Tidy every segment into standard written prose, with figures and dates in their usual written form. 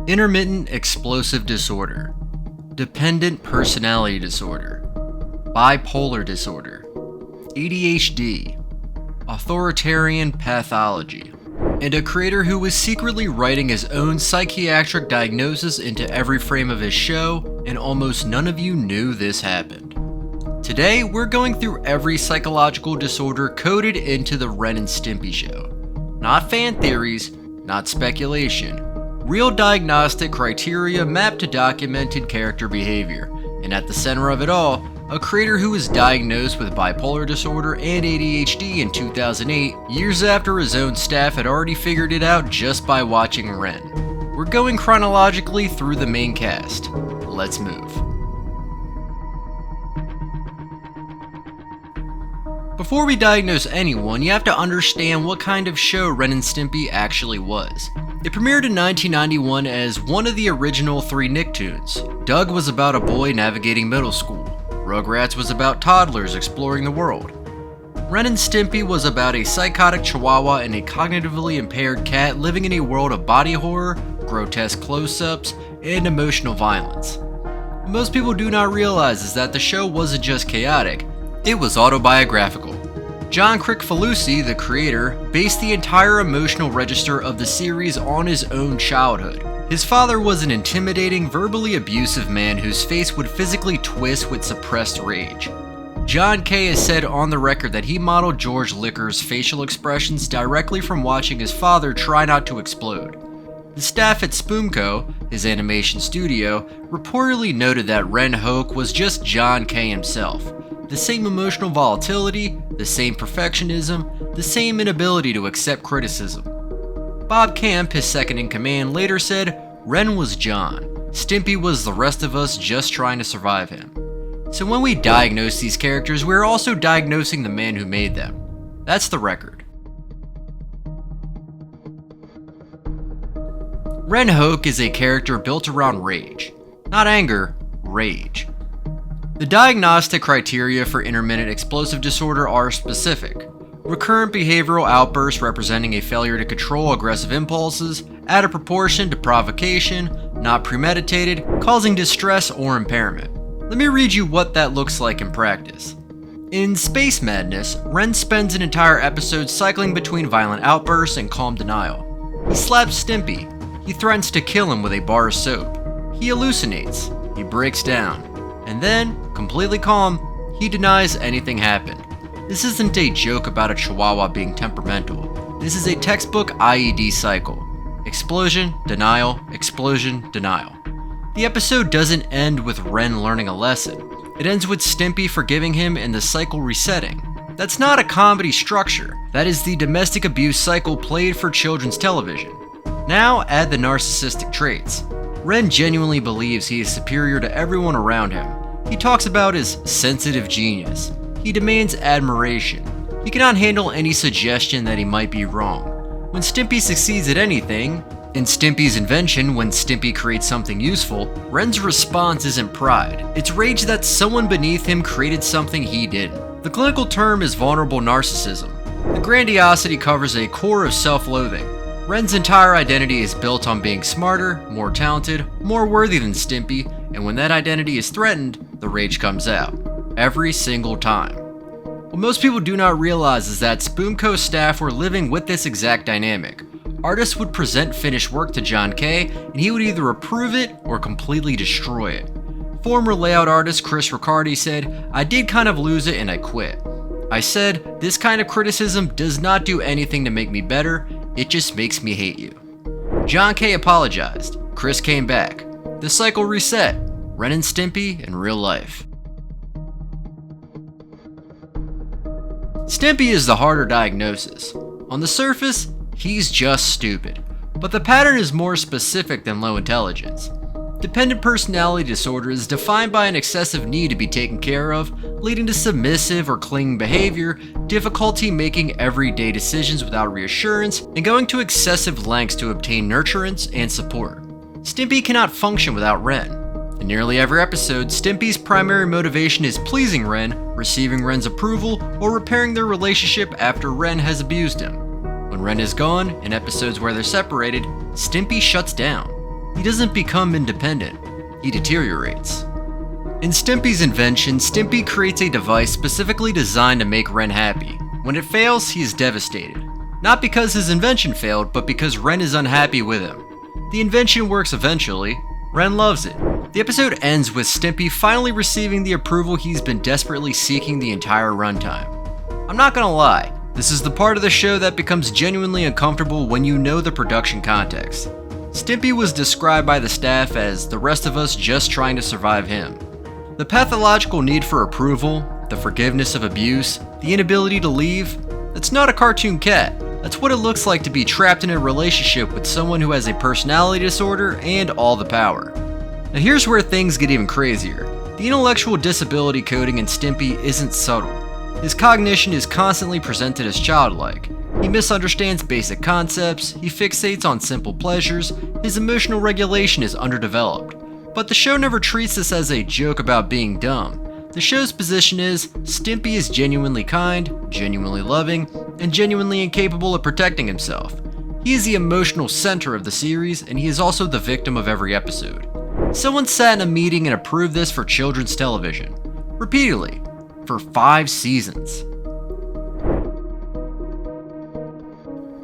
Intermittent explosive disorder, dependent personality disorder, bipolar disorder, ADHD, authoritarian pathology, and a creator who was secretly writing his own psychiatric diagnosis into every frame of his show, and almost none of you knew this happened. Today, we're going through every psychological disorder coded into the Ren and Stimpy Show. Not fan theories, not speculation. Real diagnostic criteria mapped to documented character behavior, and at the center of it all, a creator who was diagnosed with bipolar disorder and ADHD in 2008, years after his own staff had already figured it out just by watching Ren. We're going chronologically through the main cast. Let's move. Before we diagnose anyone, you have to understand what kind of show Ren and Stimpy actually was. It premiered in 1991 as one of the original 3 Nicktoons. Doug was about a boy navigating middle school. Rugrats was about toddlers exploring the world. Ren and Stimpy was about a psychotic chihuahua and a cognitively impaired cat living in a world of body horror, grotesque close-ups, and emotional violence. What most people do not realize is that the show wasn't just chaotic, it was autobiographical. John Kricfalusi, the creator, based the entire emotional register of the series on his own childhood. His father was an intimidating, verbally abusive man whose face would physically twist with suppressed rage. John K. has said on the record that he modeled George Licker's facial expressions directly from watching his father try not to explode. The staff at Spoomco, his animation studio, reportedly noted that Ren Hoek was just John K. himself. The same emotional volatility, the same perfectionism, the same inability to accept criticism. Bob Camp, his second in command, later said, "Ren was John. Stimpy was the rest of us just trying to survive him." So when we diagnose these characters, we're also diagnosing the man who made them. That's the record. Ren Hoek is a character built around rage. Not anger, rage. The diagnostic criteria for intermittent explosive disorder are specific. Recurrent behavioral outbursts representing a failure to control aggressive impulses, out of proportion to provocation, not premeditated, causing distress or impairment. Let me read you what that looks like in practice. In Space Madness, Ren spends an entire episode cycling between violent outbursts and calm denial. He slaps Stimpy. He threatens to kill him with a bar of soap. He hallucinates. He breaks down. And then, completely calm, he denies anything happened. This isn't a joke about a chihuahua being temperamental. This is a textbook IED cycle. Explosion, denial, explosion, denial. The episode doesn't end with Ren learning a lesson. It ends with Stimpy forgiving him and the cycle resetting. That's not a comedy structure. That is the domestic abuse cycle played for children's television. Now add the narcissistic traits. Ren genuinely believes he is superior to everyone around him. He talks about his sensitive genius. He demands admiration. He cannot handle any suggestion that he might be wrong. When Stimpy succeeds at anything, in Stimpy's invention, when Stimpy creates something useful, Ren's response isn't pride. It's rage that someone beneath him created something he didn't. The clinical term is vulnerable narcissism. The grandiosity covers a core of self-loathing. Ren's entire identity is built on being smarter, more talented, more worthy than Stimpy, and when that identity is threatened, the rage comes out. Every single time. What most people do not realize is that Spoomco staff were living with this exact dynamic. Artists would present finished work to John K., and he would either approve it or completely destroy it. Former layout artist Chris Riccardi said, "I did kind of lose it and I quit. I said, this kind of criticism does not do anything to make me better, it just makes me hate you." John K. apologized. Chris came back. The cycle reset. Ren and Stimpy in real life. Stimpy is the harder diagnosis. On the surface, he's just stupid. But the pattern is more specific than low intelligence. Dependent personality disorder is defined by an excessive need to be taken care of, leading to submissive or clinging behavior, difficulty making everyday decisions without reassurance, and going to excessive lengths to obtain nurturance and support. Stimpy cannot function without Ren. In nearly every episode, Stimpy's primary motivation is pleasing Ren, receiving Ren's approval, or repairing their relationship after Ren has abused him. When Ren is gone, in episodes where they're separated, Stimpy shuts down. He doesn't become independent, he deteriorates. In Stimpy's invention, Stimpy creates a device specifically designed to make Ren happy. When it fails, he is devastated. Not because his invention failed, but because Ren is unhappy with him. The invention works eventually. Ren loves it. The episode ends with Stimpy finally receiving the approval he's been desperately seeking the entire runtime. I'm not gonna lie, this is the part of the show that becomes genuinely uncomfortable when you know the production context. Stimpy was described by the staff as the rest of us just trying to survive him. The pathological need for approval, the forgiveness of abuse, the inability to leave, that's not a cartoon cat. That's what it looks like to be trapped in a relationship with someone who has a personality disorder and all the power. Now here's where things get even crazier. The intellectual disability coding in Stimpy isn't subtle. His cognition is constantly presented as childlike. He misunderstands basic concepts, he fixates on simple pleasures, his emotional regulation is underdeveloped. But the show never treats this as a joke about being dumb. The show's position is, Stimpy is genuinely kind, genuinely loving, and genuinely incapable of protecting himself. He is the emotional center of the series, and he is also the victim of every episode. Someone sat in a meeting and approved this for children's television. Repeatedly. For 5 seasons.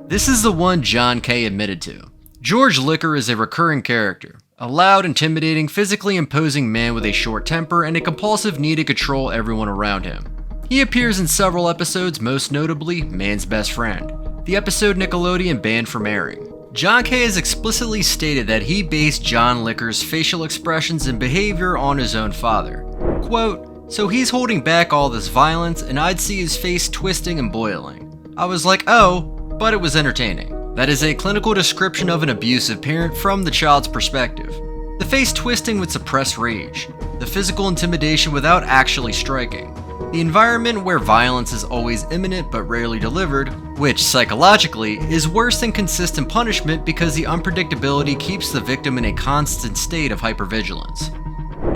This is the one John K. admitted to. George Liquor is a recurring character. A loud, intimidating, physically imposing man with a short temper and a compulsive need to control everyone around him. He appears in several episodes, most notably Man's Best Friend, the episode Nickelodeon banned from airing. John K. has explicitly stated that he based John Liquor's facial expressions and behavior on his own father. Quote, "So he's holding back all this violence and I'd see his face twisting and boiling. I was like, oh, but it was entertaining." That is a clinical description of an abusive parent from the child's perspective. The face twisting would suppress rage, the physical intimidation without actually striking, the environment where violence is always imminent but rarely delivered, which psychologically is worse than consistent punishment because the unpredictability keeps the victim in a constant state of hypervigilance.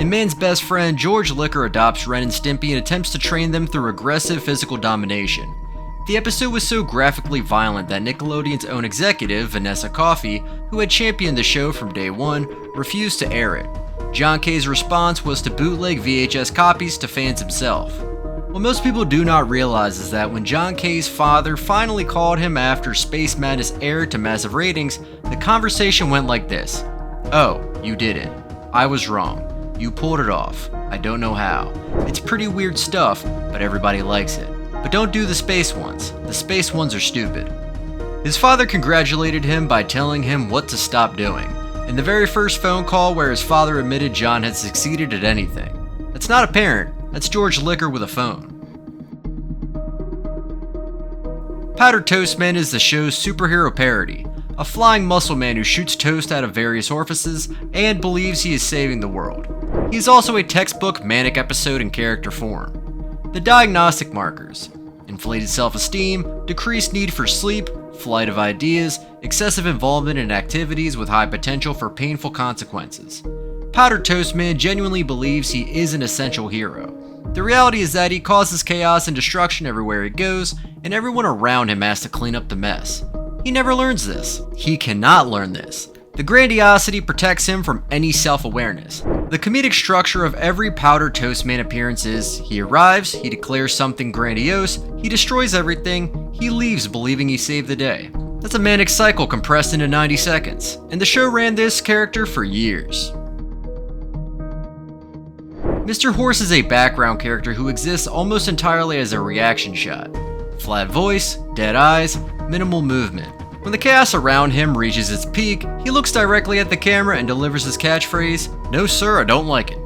In Man's Best Friend, George Liquor adopts Ren and Stimpy and attempts to train them through aggressive physical domination. The episode was so graphically violent that Nickelodeon's own executive, Vanessa Coffey, who had championed the show from day one, refused to air it. John K.'s response was to bootleg VHS copies to fans himself. What most people do not realize is that when John K.'s father finally called him after Space Madness aired to massive ratings, the conversation went like this. "Oh, you did it. I was wrong. You pulled it off. I don't know how. It's pretty weird stuff, but everybody likes it. But don't do the space ones. The space ones are stupid." His father congratulated him by telling him what to stop doing, in the very first phone call where his father admitted John had succeeded at anything. That's not a parent, that's George Liquor with a phone. Powdered Toast Man is the show's superhero parody, a flying muscle man who shoots toast out of various orifices and believes he is saving the world. He is also a textbook manic episode in character form. The diagnostic markers: inflated self-esteem, decreased need for sleep, flight of ideas, excessive involvement in activities with high potential for painful consequences. Powdered Toast Man genuinely believes he is an essential hero. The reality is that he causes chaos and destruction everywhere he goes, and everyone around him has to clean up the mess. He never learns this. He cannot learn this. The grandiosity protects him from any self-awareness. The comedic structure of every Powdered Toast Man appearance is, he arrives, he declares something grandiose, he destroys everything, he leaves believing he saved the day. That's a manic cycle compressed into 90 seconds, and the show ran this character for years. Mr. Horse is a background character who exists almost entirely as a reaction shot. Flat voice, dead eyes, minimal movement. When the chaos around him reaches its peak, he looks directly at the camera and delivers his catchphrase, "No sir, I don't like it."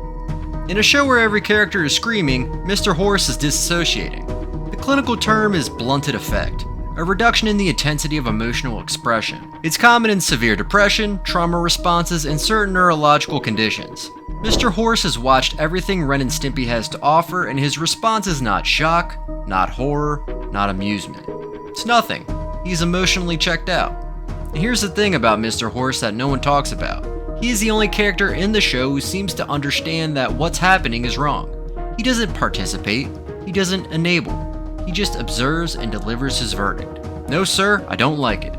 In a show where every character is screaming, Mr. Horse is disassociating. The clinical term is blunted affect, a reduction in the intensity of emotional expression. It's common in severe depression, trauma responses, and certain neurological conditions. Mr. Horse has watched everything Ren and Stimpy has to offer, and his response is not shock, not horror, not amusement. It's nothing. He's emotionally checked out. And here's the thing about Mr. Horse that no one talks about. He is the only character in the show who seems to understand that what's happening is wrong. He doesn't participate, he doesn't enable. He just observes and delivers his verdict. "No sir, I don't like it."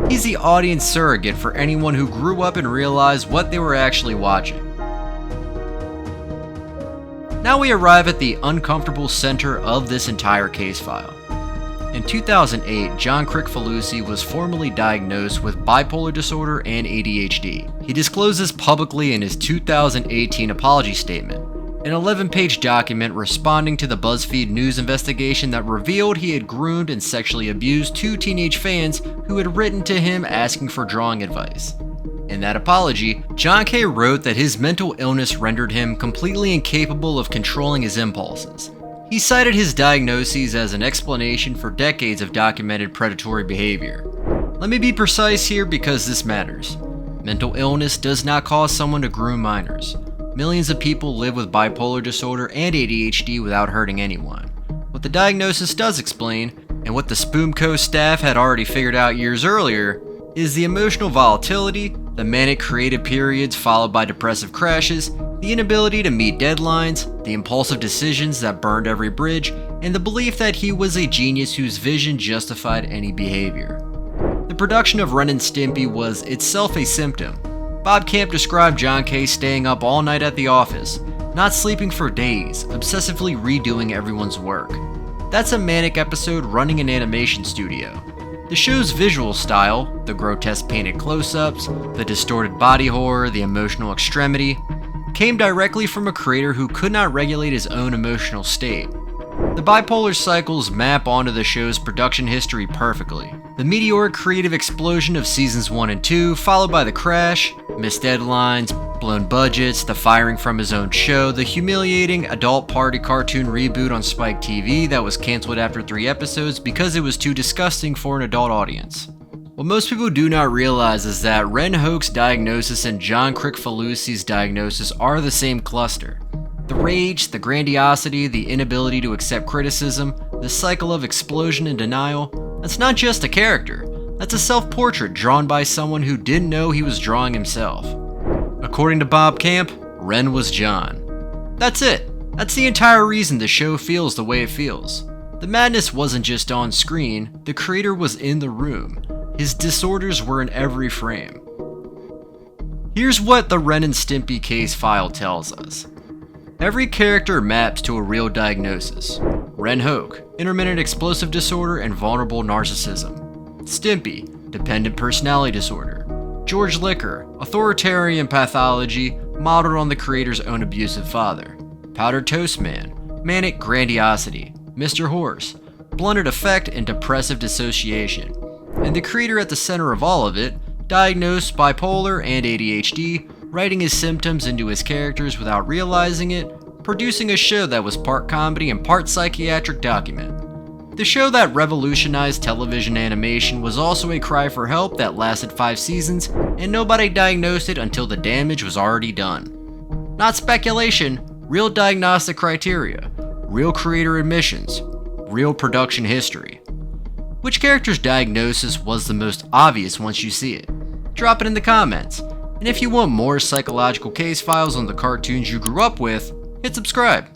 He's the audience surrogate for anyone who grew up and realized what they were actually watching. Now we arrive at the uncomfortable center of this entire case file. In 2008, John Kricfalusi was formally diagnosed with bipolar disorder and ADHD. He disclosed this publicly in his 2018 apology statement, an 11-page document responding to the BuzzFeed News investigation that revealed he had groomed and sexually abused 2 teenage fans who had written to him asking for drawing advice. In that apology, John K. wrote that his mental illness rendered him completely incapable of controlling his impulses. He cited his diagnoses as an explanation for decades of documented predatory behavior. Let me be precise here because this matters. Mental illness does not cause someone to groom minors. Millions of people live with bipolar disorder and ADHD without hurting anyone. What the diagnosis does explain, and what the Spoomco staff had already figured out years earlier, is the emotional volatility, the manic creative periods followed by depressive crashes, the inability to meet deadlines, the impulsive decisions that burned every bridge, and the belief that he was a genius whose vision justified any behavior. The production of Ren and Stimpy was itself a symptom. Bob Camp described John K. staying up all night at the office, not sleeping for days, obsessively redoing everyone's work. That's a manic episode running an animation studio. The show's visual style, the grotesque painted close-ups, the distorted body horror, the emotional extremity, came directly from a creator who could not regulate his own emotional state. The bipolar cycles map onto the show's production history perfectly. The meteoric creative explosion of seasons 1 and 2, followed by the crash, missed deadlines, blown budgets, the firing from his own show, the humiliating adult party cartoon reboot on Spike TV that was cancelled after 3 episodes because it was too disgusting for an adult audience. What most people do not realize is that Ren Hoek's diagnosis and John Kricfalusi's diagnosis are the same cluster. The rage, the grandiosity, the inability to accept criticism, the cycle of explosion and denial, that's not just a character. That's a self-portrait drawn by someone who didn't know he was drawing himself. According to Bob Camp, Ren was John. That's it. That's the entire reason the show feels the way it feels. The madness wasn't just on screen, the creator was in the room. His disorders were in every frame. Here's what the Ren and Stimpy case file tells us. Every character maps to a real diagnosis. Ren Hoek, intermittent explosive disorder and vulnerable narcissism. Stimpy, dependent personality disorder. George Liquor, authoritarian pathology modeled on the creator's own abusive father. Powdered Toast Man, manic grandiosity. Mr. Horse, blunted affect and depressive dissociation. And the creator at the center of all of it, diagnosed bipolar and ADHD, writing his symptoms into his characters without realizing it, producing a show that was part comedy and part psychiatric document. The show that revolutionized television animation was also a cry for help that lasted 5 seasons, and nobody diagnosed it until the damage was already done. Not speculation, real diagnostic criteria, real creator admissions, real production history. Which character's diagnosis was the most obvious once you see it? Drop it in the comments. And if you want more psychological case files on the cartoons you grew up with, hit subscribe.